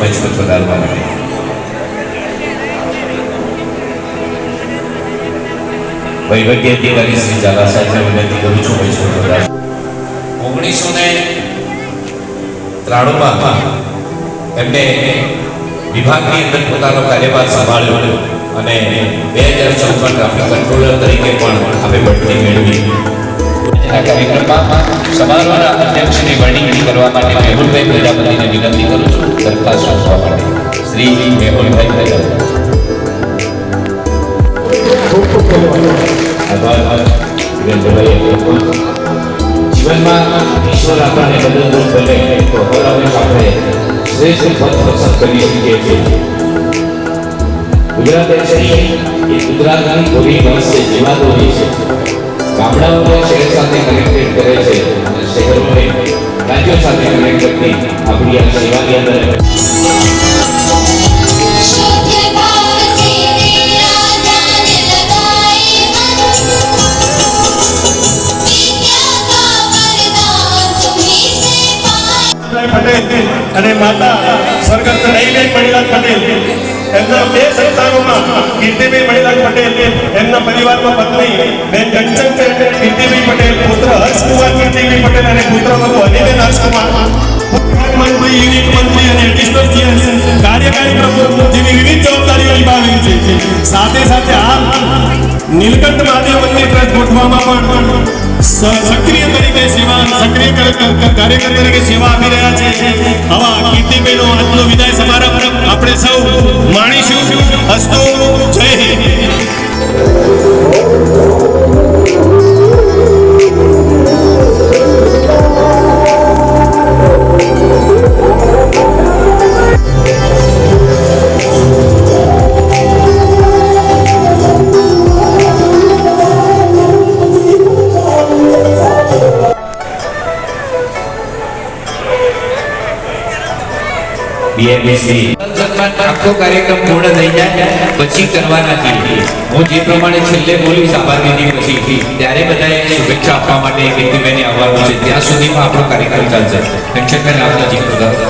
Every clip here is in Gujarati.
મંચ પર પધારવા માટે વહીવટી અધિકારી શ્રી ઝાલા સાહેબને વિનંતી કરું છું મંચ પર પધારવા. 1993માં એમને વિભાગની અંદર પોતાનો કાર્યભાર સંભાળ્યો અને 2014માં ટ્રાફિક કંટ્રોલર તરીકે પણ આપણે બઢતી મેળવી. આ કાર્યક્રમમાં સમારોહના અધ્યક્ષની વરણી કરવા માટે મેહુલભાઈ પ્રજાપતિને વિનંતી કરું છું દરખાસ્ત સોંપવા માટે. શ્રી મેહુલભાઈ પ્રજાપતિ. જીવનમાં ઈશ્વર આપણને મદદરૂપ બને તો હંમેશા આપણે શ્રેષ્ઠ પદ પસંદ કરી શકીએ છીએ. ગુજરાત એ ગુજરાતની ભૂમિ વર્ષે જીવાદોરી છે. ગામડાઓને શહેર સાથે કનેક્ટેડ કરે છે અને શહેરોને રાજ્યો સાથે કનેક્ટ કરતી આપણી આ સેવાની અંદર પટેલ અને માતા સ્વર્ગસ્થ નૈલેશ મણિલાલ પટેલ એમના 2 સંતાનોમાં કીર્તિભાઈ મણિલાલ પટેલ એમના પરિવારમાં પત્ની બેન કંચનબેન કીર્તિભાઈ પટેલ, પુત્ર હર્ષકુમાર કીર્તિભાઈ પટેલ અને પુત્ર વધુ હનીબેન હર્ષકુમાર, મંત્રી યુનિટ મંત્રી અને એડિશનલ જીએસ કાર્યકારી પ્રમુખ જેવી વિવિધ જવાબદારીઓ નિભાવી છે. સાથે સાથે આ નીલકંઠ મહાદેવ મંદિર ટ્રસ્ટ ગોઠવવામાં પણ સક્રિય તરીકે સેવા કાર્યકર તરીકે સેવા આપી રહ્યા છે. આવા કીર્તિભાઈનો આજનો વિદાય સમારંભ આપણે સૌ માણીશું. અસ્તુ. જય હિન્દ. આખો કાર્યક્રમ પૂર્ણ થઈ જાય પછી કરવાના છીએ. હું જે પ્રમાણે છેલ્લે બોલીશ આભાર વિધિ પછી ત્યારે બધાએ શુભેચ્છા આપવા માટે કીર્તિભાઈને આવવાનું છે. ત્યાં સુધીમાં આપણો કાર્યક્રમ ચાલશે. કંચનબેન આપના જીત પધારો.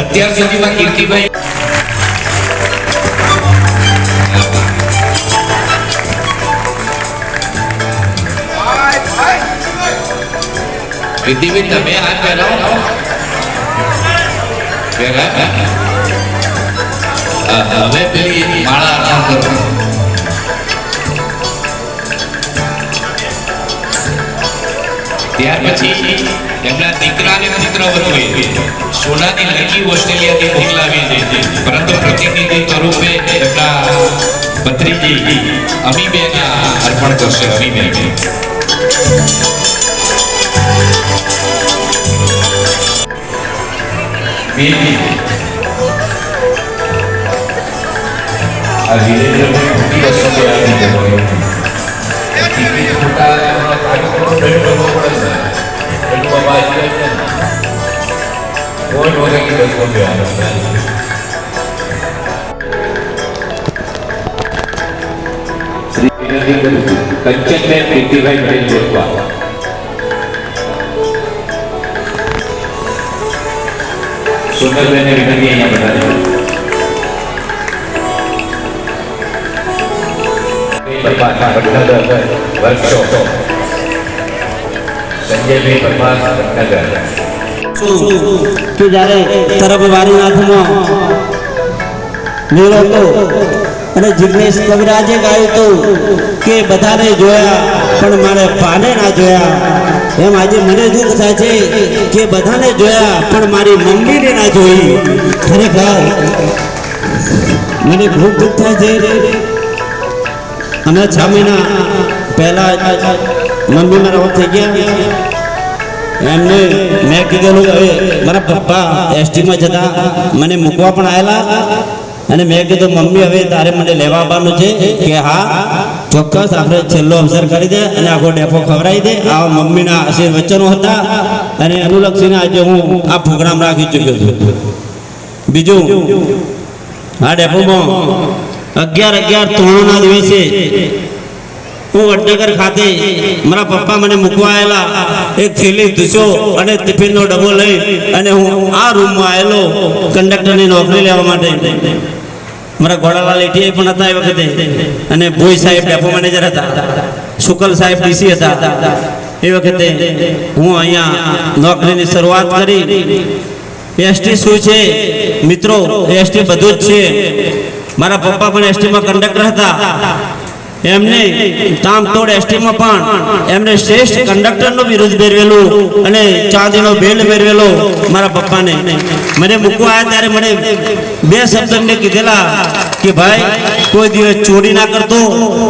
અત્યાર સુધીમાં કીર્તિભાઈ કીર્તિભાઈ તમે હાથ પહેરાવો. હવે પેલી માળા અર્પણ કરો. ત્યાર પછી એમના દીકરા અને પુત્ર વધુએ સોનાની લકી ઓસ્ટ્રેલિયાથી મોકલાવી છે, પરંતુ પ્રતિનિધિ સ્વરૂપે એમના ભત્રીજી અમીબેન અર્પણ કરશે. અમીબેન આ વિરેન્દ્રભાઈ મોટી વસ્તુ આપી દેવાય. ટિકિટ ખોટા કાર્યક્રમો બેઠ કરવો પડે છે. એટલું બાબા કોઈ વગર કે બસો કંચનબેન કીર્તિભાઈ પટેલ ગોઠવા. સુંદરબેનને વિનંતી અહીંયા બતાવી. સંજયભાઈ પરમાર વડનગર. કે જ્યારે તરફ વારીનાથમાં મેળો હતો અને જિગ્નેશ કવિરાજે ગાયું હતું કે બધાને જોયા પણ મારે પાને ના જોયા. એમ આજે મને દુઃખ થાય છે કે બધાને જોયા પણ મારી મમ્મીને ના જોઈ. ખરેખર મને ખૂબ દુઃખ થાય છે. હમણાં 6 મહિના પહેલા મમ્મી મારા થઈ ગયા. એમને મેં કીધેલું હવે મારા પપ્પા એસટીમાં જતા મને મૂકવા પણ આવેલા અને મેં કીધું મમ્મી હવે તારે મને લેવા આવવાનું છે કે હા ચોક્કસ આપણે છેલ્લો અવસર કરી દે અને આખો ડેપો ખવડાવી દે. આ મમ્મીના આશીર્વચનો હતા અને અનુલક્ષીને આજે હું આ પ્રોગ્રામ રાખી ચૂક્યો છું. બીજું આ ડેપોમાં 11-11 તોરણોના દિવસે હું વડનગર ખાતે મારા પપ્પા મને મૂકવા આવેલા એક થેલી ધૂસો અને ટિફિનનો ડબ્બો લઈ અને હું આ રૂમમાં આવેલો કંડક્ટરની નોકરી લેવા માટે. મારા ઘોડાલાલ એટીઆઈ પણ હતા એ વખતે, અને ભોઈ સાહેબ ડેપો મેનેજર હતા, શુકલ સાહેબ ડીસી હતા. એ વખતે હું અહીંયા નોકરીની શરૂઆત કરી. એસટી શું છે મિત્રો? એસટી બધું જ છે. મારા પપ્પા પણ એસટીમાં કંડક્ટર હતા. એમને તામતોડ એસટીમાં પણ એમને શ્રેષ્ઠ કંડક્ટરનો બિરુદ મેળવેલું અને ચાંદીનો બેલ્ટ મેળવેલો મારા પપ્પાને. મને મૂકવા આવ્યા ત્યારે મને બે શબ્દ એમને કીધેલા કે ભાઈ કોઈ દિવસ ચોરી ના કરતો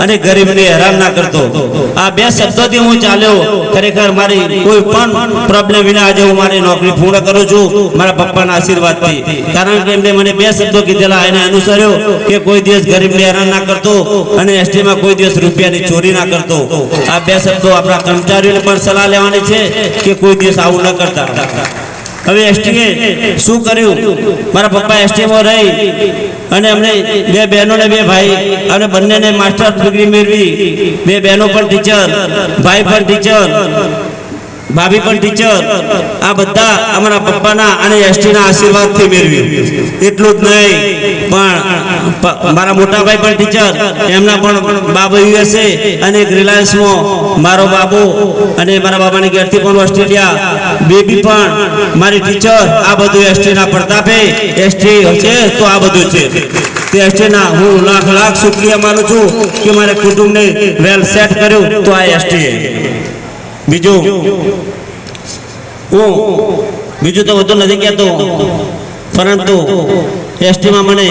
અને ગરીબને હેરાન ના કરતો. આ બે શબ્દોથી હું ચાલ્યો. ખરેખર મારી કોઈ પણ પ્રોબ્લેમ વિના આજે હું મારી નોકરી પૂર્ણ કરું છું મારા પપ્પાના આશીર્વાદથી. કારણ કે એમને મને બે શબ્દો કીધેલા, એને અનુસર્યો કે કોઈ દિવસ ગરીબને હેરાન ના કરતો અને એસટીમાં કોઈ દિવસ રૂપિયાની ચોરી ના કરતો. આ બે શબ્દો આપણા કર્મચારીઓને પણ સલાહ લેવાની છે કે કોઈ દિવસ આવું ન કરતા. હવે એસટીએ શું કર્યું? મારા પપ્પા એસટીમાં રહી અને અમને બે બહેનો ને બે ભાઈ અને બંનેને માસ્ટર ડિગ્રી મેળવી. બે બહેનો પણ ટીચર, ભાઈ પણ ટીચર, ભાભી પણ ટીચર. આ બધા અમારા પપ્પાના અને એસટીના આશીર્વાદથી મેળવ્યું. એટલું જ નહીં પણ મારા મોટા ભાઈ પણ ટીચર, એમના પણ બાબો યુએસએ અને રિલાયન્સમાં મારો બાબો, અને મારા બાબાની ઘેરથી પણ ઓસ્ટ્રેલિયા બેબી પણ મારી ટીચર. આ બધું એસટીના પ્રતાપે. એસટી છે તો આ બધું છે. તે એસટીના હું લાખ લાખ શુક્રિયા માનું છું કે મારા કુટુંબને વેલ સેટ કર્યું તો આ એસટીએ. બીજું તો વધુ નથી કહેતો, પરંતુ એસટીમાં મને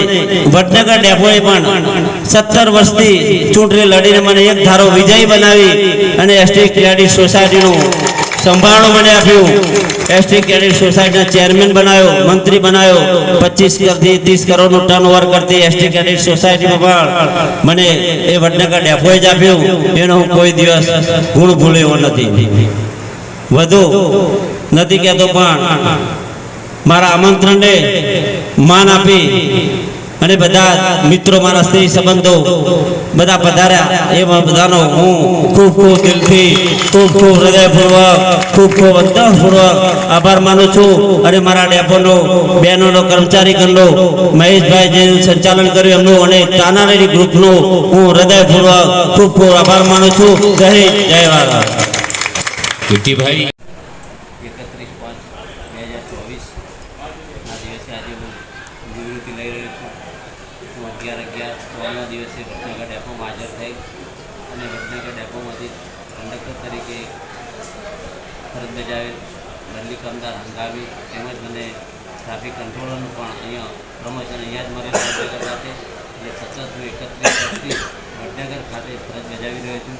વડનગર ડેપોએ પણ 17 વર્ષથી ચૂંટણી લડીને મને એક ધારો વિજયી બનાવી અને એસટી ક્રેડિટ સોસાયટીનું સંભાળો મને આપ્યું. એસટી ક્રેડિટ સોસાયટીના ચેરમેન બનાવ્યો, મંત્રી બનાવ્યો. 25 થી 30 કરોડનું ટર્નઓવર કરતી એસટી ક્રેડિટ સોસાયટીમાં પણ મને એ વડનગર ડેપોએ જ આપ્યું. એનો હું કોઈ દિવસ ગુણ ભૂલ્યો નથી. વધુ નથી કહેતો પણ મારા આમંત્રણને માન આપી અને બધા મિત્રો, મારા સ્ત્રી સંબંધો બધા પધાર્યા. એ બધાનો હું ખૂબ ખૂબ દિલથી, ખૂબ ખૂબ હૃદયપૂર્વક, ખૂબ ખૂબ અંતઃપૂર્વક આભાર માનું છું. અને મારા ડેપોનો બહેનોનો કર્મચારી ગણનો મહેશભાઈ જે સંચાલન કર્યું એમનું અને તાનારેડી ગ્રુપનું હું હૃદયપૂર્વક ખૂબ ખૂબ આભાર માનું છું. જય હિન્દ, જય ભારત. કીર્તિભાઈ 31/5/2024 દિવસે આજે હું નિવૃત્તિ લઈ રહ્યો છું. હું 11/11/3 દિવસે વડનગર ડેપોમાં હાજર થઈ અને વડનગર ડેપોમાંથી કંડક્ટર તરીકે ફરજ બજાવેલ. બદલી કામદાર હંગામી તેમજ મને ટ્રાફિક કંટ્રોલરનું પણ અહીંયા પ્રમોશન અહીંયા જ મળેલું વડનગર ખાતે. એટલે સતત હું 31 વર્ષથી વડનગર ખાતે ફરજ બજાવી રહ્યો છું.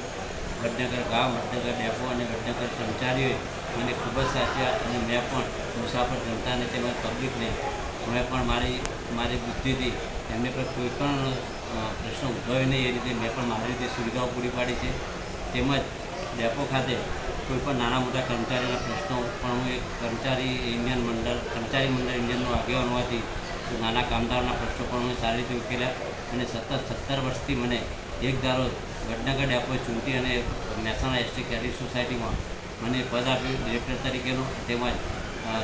વડનગર ગામ, વડનગર ડેપો અને વડનગર કર્મચારીઓએ મને ખૂબ જ સાચવ્યા અને મેં પણ મુસાફર જનતાને તેમજ પબ્લિકને મેં પણ મારી બુદ્ધિથી એમને પર કોઈ પણ પ્રશ્ન ઉદ્ભવે નહીં એ રીતે મેં પણ મારી રીતે સુવિધાઓ પૂરી પાડી છે. તેમજ ડેપો ખાતે કોઈ પણ નાના મોટા કર્મચારીઓના પ્રશ્નો પણ હું એક કર્મચારી મંડળ ઇન્ડિયનનો આગેવાન હોવાથી નાના કામદારોના પ્રશ્નો પણ હું સારી રીતે ઉકેલ્યા. અને સતત 17 વર્ષથી મને એક ધારો વડનગર ડેપોએ ચૂંટી અને મહેસાણા એસટી ક્રેડિટ સોસાયટીમાં મને પદ આપ્યું ડિરેક્ટર તરીકેનું. તેમજ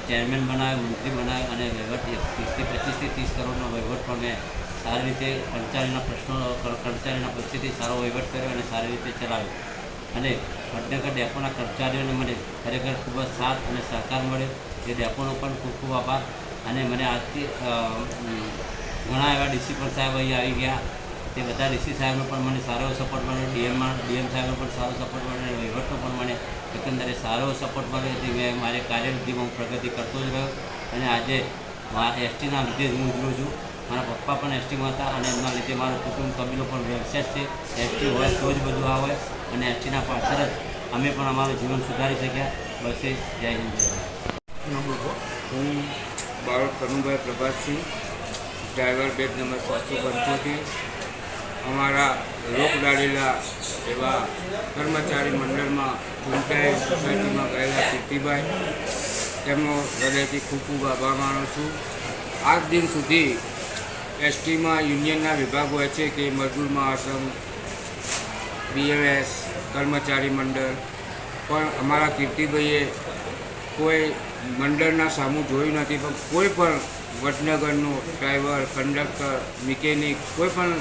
ચેરમેન બનાવ્યો, મંત્રી બનાવ્યો અને વહીવટ 25 થી 30 કરોડનો વહીવટ પણ મેં સારી રીતે કર્મચારીના પક્ષેથી સારો વહીવટ કર્યો અને સારી રીતે ચલાવ્યો. અને વડનગર ડેપોના કર્મચારીઓને મને ખરેખર ખૂબ જ સાથ અને સહકાર મળ્યો. એ ડેપોનો પણ ખૂબ ખૂબ આભાર. અને મને આજથી ઘણા એવા ડીસી પણ સાહેબ અહીં આવી ગયા. તે બધા ડીસી સાહેબનો પણ મને સારો એવો સપોર્ટ મળ્યો. ડીએમ સાહેબનો પણ સારો સપોર્ટ મળ્યો. વહીવટનો પણ મને એકંદરે સારો એવો સપોર્ટ મળ્યો. જેથી મેં મારી કાર્યવૃદ્ધિમાં હું પ્રગતિ કરતો જ રહ્યો. અને આજે એસટીના લીધે હું ઉજળું છું. મારા પપ્પા પણ એસટીમાં હતા અને એમના લીધે મારો કુટુંબ કબીલો પણ વ્યવસાય છે. એસટી હોય તો જ બધું આ હોય અને એસટીના પાછળ જ અમે પણ અમારું જીવન સુધારી શક્યા. બસ એ જય હિન્દ, જય ભારત. હું Barot Kanubhai Prabhatsinh, driver bed number 775. અમારા લોકલાડીલા એવા કર્મચારી મંડળમાં ચૂંટાઈ સોસાયટીમાં ગયેલા કીર્તિભાઈ, તેમનો હૃદયથી ખૂબ ખૂબ આભાર માનું છું. આજ દિન સુધી એસટીમાં યુનિયનના વિભાગ હોય છે કે મજદૂર મહાસંઘ, BMS કર્મચારી મંડળ પણ અમારા કીર્તિભાઈએ કોઈ મંડળના સામું જોયું નથી, પણ કોઈ પણ વડનગરનું ડ્રાઈવર, કંડક્ટર, મિકેનિક કોઈ પણ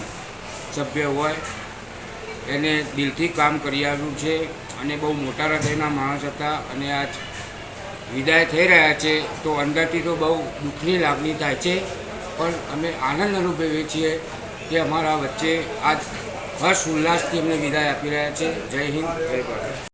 સભ્ય હોય એને દિલથી કામ કરી આવ્યું છે અને બહુ મોટા હૃદયના માણસ હતા. અને આજ વિદાય થઈ રહ્યા છે તો અંદરથી તો બહુ દુઃખની લાગણી થાય છે, પણ અમે આનંદ અનુભવીએ છીએ કે અમારા વચ્ચે આજ હર્ષ ઉલ્લાસથી અમને વિદાય આપી રહ્યા છે. જય હિન્દ, જય ભારત.